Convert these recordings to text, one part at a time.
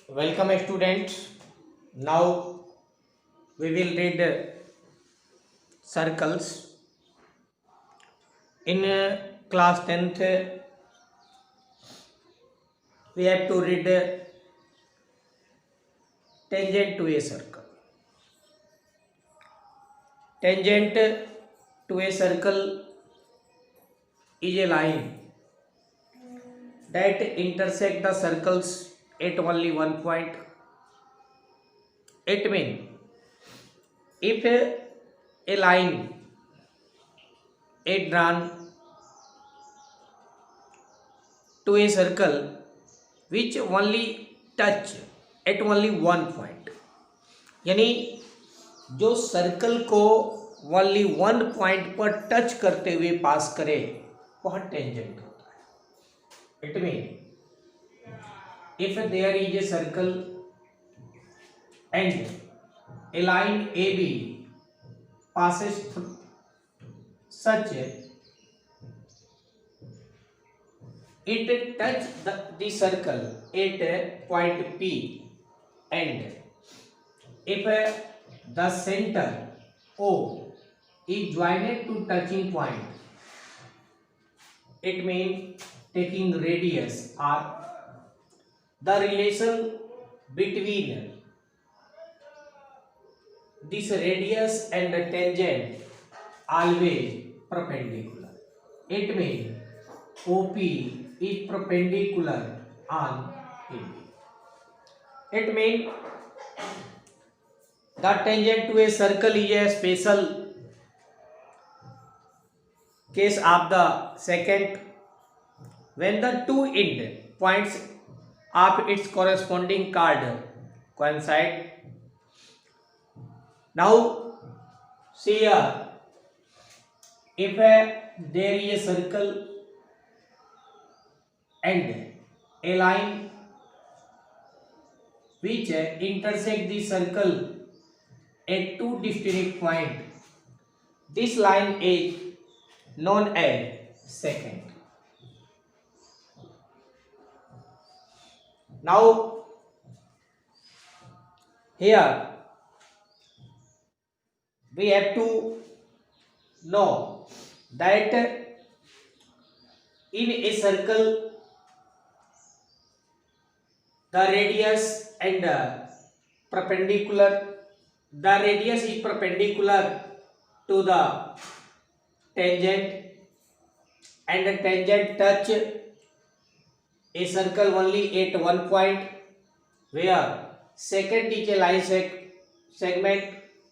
Welcome students. Now we will read circles. In class 10th we have to read tangent to a circle. Tangent to a circle is a line that intersect the circles at only one point. It means if a line is drawn to a circle which only touch at only one point, यानी जो circle को only one point पर touch करते हुए pass करे वह tangent होता है. It mean if there is a circle and a line A B passes such it touch the circle at point P, and if the center O is joined to touching point, it means taking radius r. The relation between this radius and the tangent always perpendicular. It means OP is perpendicular on AB. It means the tangent to a circle is a special case of the second when the two end points of its corresponding chord coincide. Now see here, if there is a circle and a line which intersect the circle at two distinct points, this line is known as secant. Now here we have to know that in a circle the radius and perpendicular, the radius is perpendicular to the tangent and the tangent touch a circle only at one point, where secant is a line segment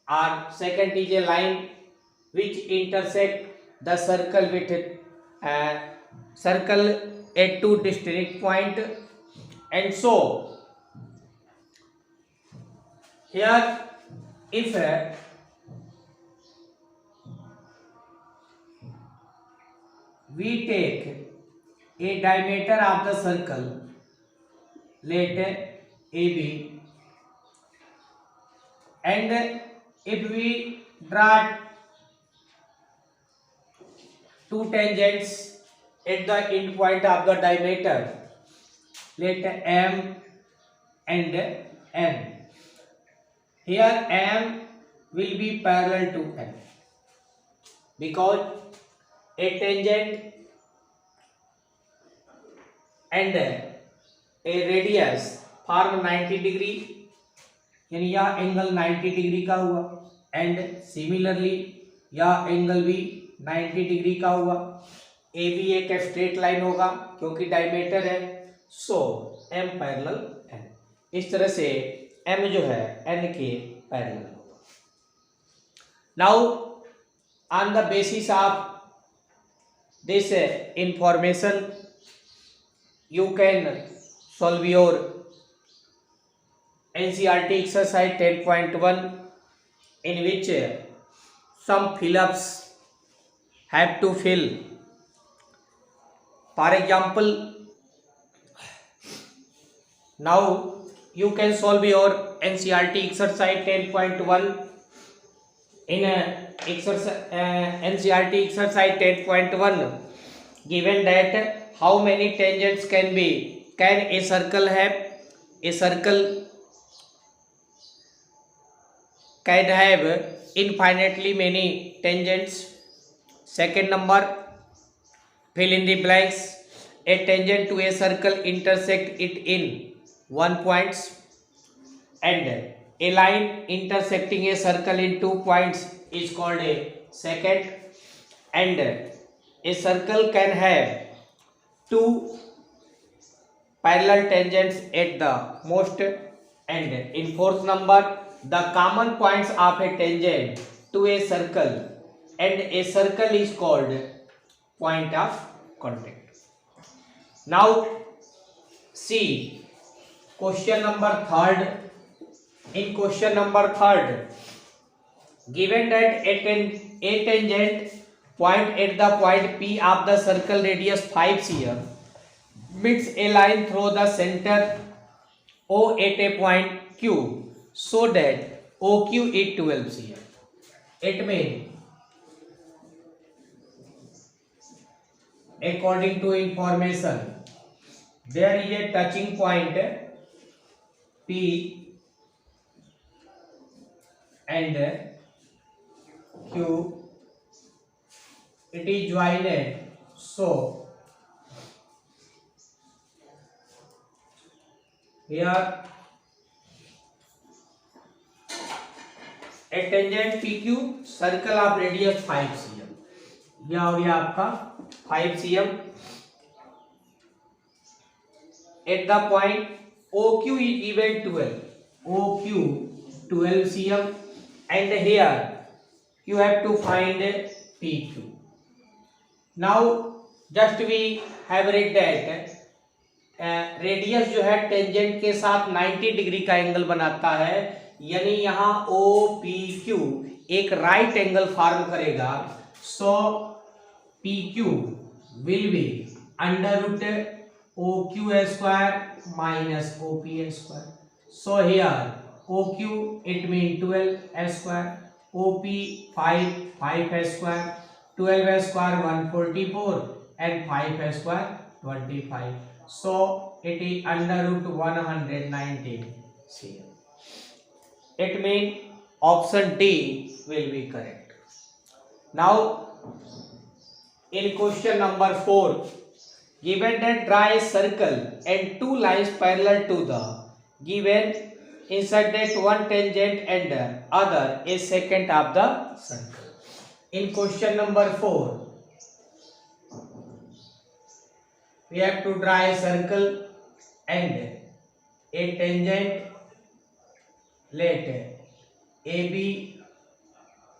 or secant is a line which intersect the circle with circle at two distinct point. And so here if we take a diameter of the circle, let AB, and if we draw two tangents at the end point of the diameter, let M and N. Here M will be parallel to N because a tangent and a radius form 90 degree, यानी यह angle 90 degree का हुआ, and similarly यह angle भी 90 degree का हुआ. A B एक straight line होगा क्योंकि डायमीटर है, सो एम पैरेलल एन. इस तरह से एम जो है एन के पैरेलल होगा. Now on the basis of this information you can solve your NCERT exercise 10.1 in which some fill-ups have to fill. For example, now you can solve your NCERT exercise 10.1 in NCERT exercise 10.1 given that how many tangents can a circle have A circle can have infinitely many tangents. Second number, fill in the blanks. A tangent to a circle intersect it in one point, and a line intersecting a circle in 2 points is called a secant. And a circle can have two parallel tangents at the most. And in fourth number, the common points of a tangent to a circle and a circle is called point of contact. Now see question number third. In question number third, given that a tangent point at the point P of the circle radius 5 cm meets a line through the center O at a point Q, so that OQ is 12 cm. It means, according to information, there is a touching point P and Q. It is joined, so here a tangent PQ, circle of radius 5 cm. यह हो गया आपका 5 cm at the point OQ is given 12. OQ 12 cm, and here you have to find PQ. Now just we have read that radius जो है tangent के साथ 90 degree का angle बनाता है, यानी यहाँ ओ पी क्यू एक राइट एंगल फॉर्म करेगा. So P Q will be under root O Q square minus O P square. So here O Q it mean 12 square, O P 5 square, 12 square 144 and 5 square 25. So it is under root 119 cm. It means option D will be correct. Now in question number 4, given that draw a circle and two lines parallel to the given, insert that one tangent and other a secant of the circle. In question number 4, we have to draw a circle and a tangent. Let AB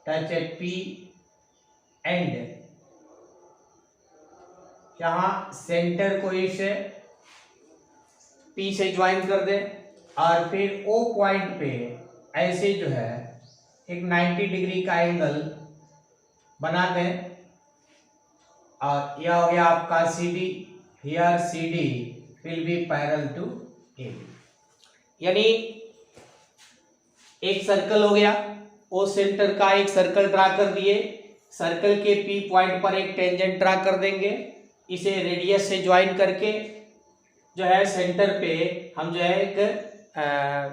touch at P and यहाँ centre को इस P से join कर दे और फिर O point पे ऐसे जो है एक 90 डिग्री का एंगल बना दें. और यह हो गया आपका CD. Here CD will be parallel to AB. यानी एक सर्कल हो गया, ओ सेंटर का एक सर्कल ड्रा कर दिए, सर्कल के P पॉइंट पर एक टेंजेंट ड्रा कर देंगे, इसे रेडियस से ज्वाइन करके जो है सेंटर पे हम जो है एक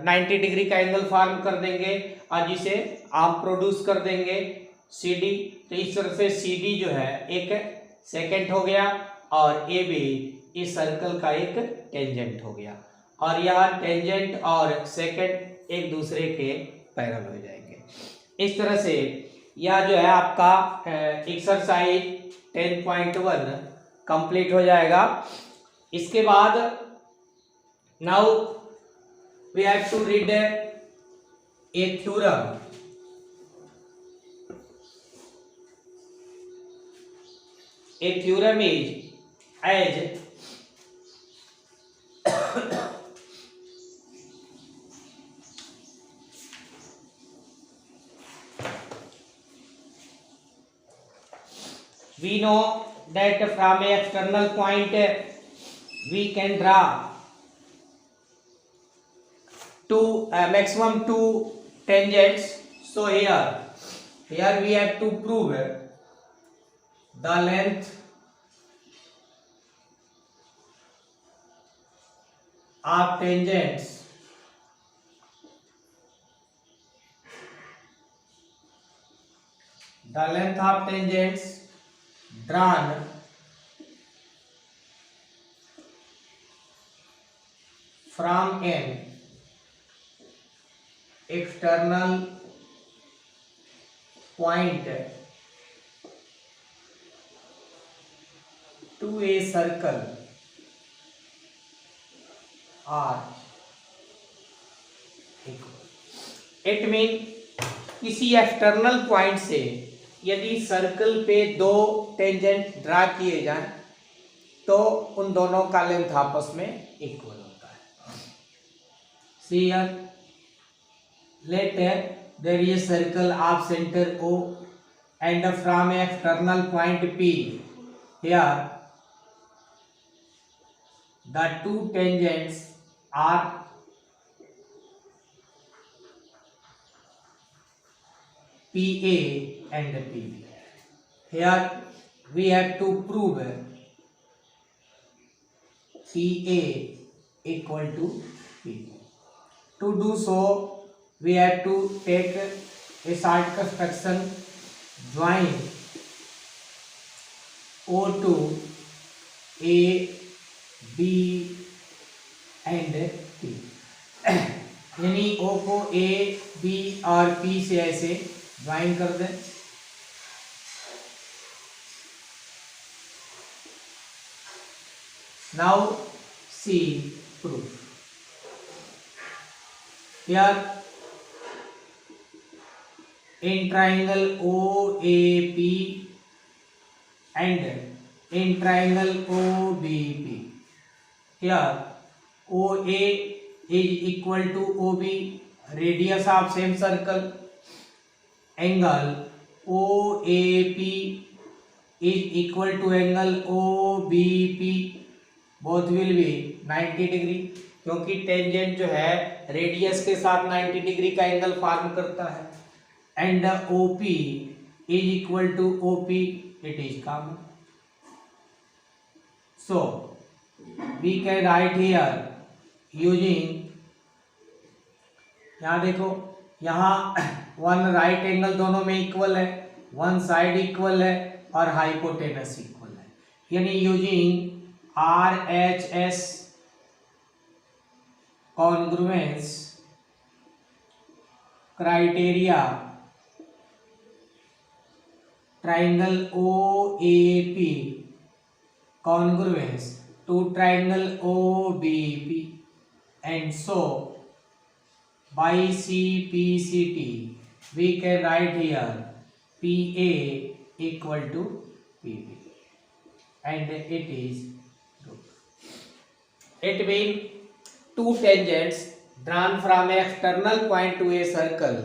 90 डिग्री का एंगल फॉर्म कर देंगे और जिसे आर्म प्रोड्यूस कर देंगे CD. तो इस तरह से CD जो है एक सेकेंड हो गया और ए बी इस सर्कल का एक टेंजेंट हो गया, और यह टेंजेंट और सेकेंड एक दूसरे के पैरेलल हो जाएंगे. इस तरह से यह जो है आपका एक्सरसाइज 10.1 कंप्लीट हो जाएगा. इसके बाद now we have to read a theorem. A theorem is as we know that from a external point we can draw maximum two tangents. So here we have to prove the length of tangents the length of tangents drawn from an external point to a circle are it mean किसी external point से यदि circle पे दो tangent draw किए जाएं तो उन दोनों का लेंथ आपस में इक्वल होता है। See here, let there is circle of centre O and from external point P, here the two tangents are PA and PB. Here we have to prove PA equal to PB. To do so, we have to take a short construction, join O2 A, B and P. यानी O को A, B और P से ऐसे join कर दें। Now C proof. Here in triangle OAP and in triangle OBP, here OA is equal to OB, radius of same circle. Angle OAP is equal to angle OBP, both will be 90 degree, क्योंकि tangent जो है radius के साथ 90 degree का angle form करता है। And OP is equal to OP, it is common. So we can write here using, यहाँ देखो, यहाँ वन राइट एंगल दोनों में इक्वल है, वन साइड इक्वल है और हाइपोटेनस इक्वल है, यानी using RHS congruence criteria, triangle OAP congruence to triangle OBP, and so by CPCT we can write here PA equal to PB, and it is good. It means two tangents drawn from an external point to a circle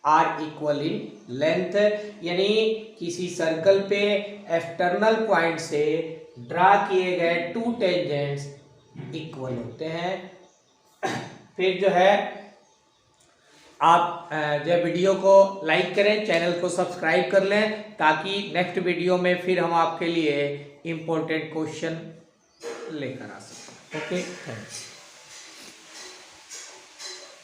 are equal in length, यानी किसी circle पे external point से draw किए गए to tangents equal होते हैं। फिर जो है आप जो वीडियो को लाइक करें, चैनल को सब्सक्राइब कर लें, ताकि नेक्स्ट वीडियो में फिर हम आपके लिए इम्पोर्टेंट क्वेश्चन लेकर आ सकें। Okay, thanks.